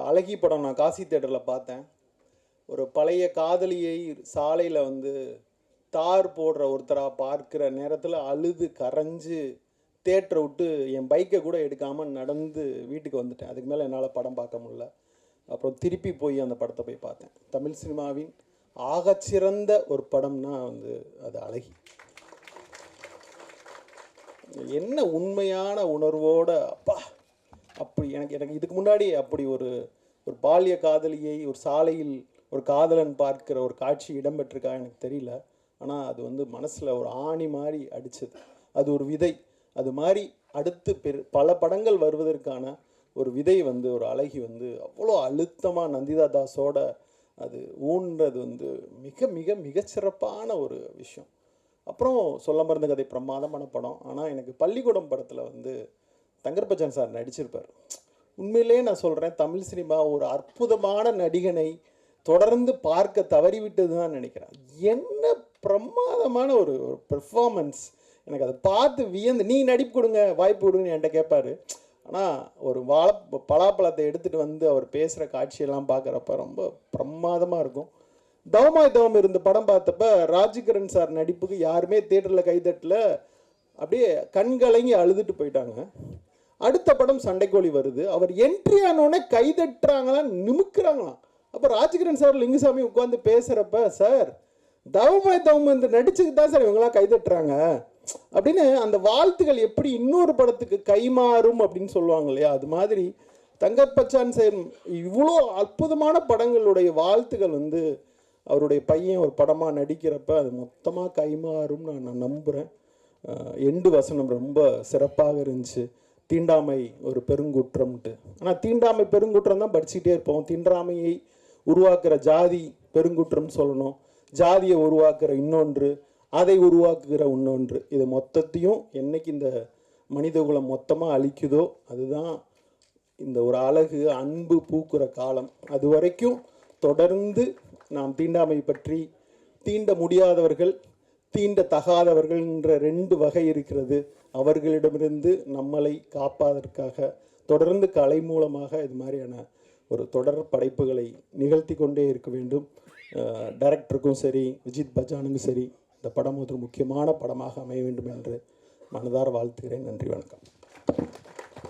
அழகி படம் நான் காசி தேட்டரில் பார்த்தேன். ஒரு பழைய காதலியை சாலையில் வந்து தார் போடுற ஒருத்தராக பார்க்குற நேரத்தில் அழுது கரைஞ்சு தேட்டரை விட்டு என் பைக்கை கூட எடுக்காமல் நடந்து வீட்டுக்கு வந்துட்டேன். அதுக்கு மேலே என்னால் படம் பார்க்க முடியல. அப்புறம் திருப்பி போய் அந்த படத்தை போய் பார்த்தேன். தமிழ் சினிமாவின் ஆகச்சிறந்த ஒரு படம்னா வந்து அது அழகி. என்ன உண்மையான உணர்வோட அப்பா அப்படி எனக்கு இதுக்கு முன்னாடி அப்படி ஒரு பால்ய காதலியை ஒரு சாலையில் ஒரு காதலன் பார்க்கிற ஒரு காட்சி இடம்பெற்றிருக்கா எனக்கு தெரியல. ஆனால் அது வந்து மனசில் ஒரு ஆணி மாதிரி அடித்தது. அது ஒரு விதை. அது மாதிரி அடுத்து பல படங்கள் வருவதற்கான ஒரு விதை வந்து ஒரு அழகி வந்து அவ்வளோ அழுத்தமாக நந்திதா தாஸோட அது ஊன்றது வந்து மிக மிக மிகச்சிறப்பான ஒரு விஷயம். அப்புறம் சொல்ல மறந்த கதை பிரமாதமான படம். ஆனால் எனக்கு பள்ளிக்கூடம் படத்தில் வந்து தங்கர்பச்சான் சார் நடிச்சிருப்பார். உண்மையிலே நான் சொல்கிறேன், தமிழ் சினிமா ஒரு அற்புதமான நடிகனை தொடர்ந்து பார்க்க தவறிவிட்டது தான் நினைக்கிறேன். என்ன பிரமாதமான ஒரு பெர்ஃபார்மன்ஸ். எனக்கு அதை பார்த்து வியந்து, நீ நடிப்பு கொடுங்க, வாய்ப்பு கொடுங்கன்னு என்கிட்ட கேட்பார். ஆனால் ஒரு பலாப்பழத்தை எடுத்துகிட்டு வந்து அவர் பேசுகிற காட்சியெல்லாம் பார்க்குறப்ப ரொம்ப பிரமாதமாக இருக்கும். தவமாய் தவம் இருந்த படம் பார்த்தப்ப ராஜ்கிரண் சார் நடிப்புக்கு யாருமே தேட்டரில் கைதட்டல, அப்படியே கண்கலங்கி அழுதுட்டு போயிட்டாங்க. அடுத்த படம் சண்டைக்கோழி வருது. அவர் என்ட்ரி ஆனோடனே கைதட்டுறாங்களாம், நிமுக்குறாங்களாம். அப்போ ராஜ்கிரண் சார் லிங்குசாமி உட்காந்து பேசுகிறப்ப, சார் தவமாய் தவம் இந்த நடிச்சுக்கு தான் சார் இவங்களாம் கைதட்டுறாங்க அப்படின்னு அந்த வாழ்த்துக்கள் எப்படி இன்னொரு படத்துக்கு கைமாறும் அப்படின்னு சொல்லுவாங்க இல்லையா, அது மாதிரி தங்கர்பச்சான் சார் இவ்வளோ அற்புதமான படங்களுடைய வாழ்த்துக்கள் வந்து அவருடைய பையன் ஒரு படமாக நடிக்கிறப்ப அது மொத்தமாக கைமாறும்னு நான் நம்புகிறேன். எண்டு வசனம் ரொம்ப சிறப்பாக இருந்துச்சு. தீண்டாமை ஒரு பெருங்குற்றம்ட்டு. ஆனால் தீண்டாமை பெருங்குற்றம் தான் படிச்சுக்கிட்டே இருப்போம். தீண்டாமையை உருவாக்குற ஜாதி பெருங்குற்றம் சொல்லணும், ஜாதியை உருவாக்குற இன்னொன்று, அதை உருவாக்குகிற இன்னொன்று. இது மொத்தத்தையும் என்னைக்கு இந்த மனிதகுலம் மொத்தமாக அழிக்குதோ அதுதான் இந்த ஒரு அழகு அன்பு பூக்குற காலம். அது வரைக்கும் தொடர்ந்து நாம் தீண்டாமை பற்றி, தீண்ட முடியாதவர்கள் தீண்ட தகாதவர்கள் என்ற 2 வகை இருக்கிறது. அவர்களிடமிருந்து நம்மளை காப்பதற்காக தொடர்ந்து கலை மூலமாக இது மாதிரியான ஒரு தொடர் படைப்புகளை நிகழ்த்தி கொண்டே இருக்க வேண்டும். டைரக்டருக்கும் சரி, விஜித் பச்சானுக்கும் சரி, இந்த படம் ஒரு முக்கியமான படமாக அமைய வேண்டும் என்று மனதார வாழ்த்துகிறேன். நன்றி, வணக்கம்.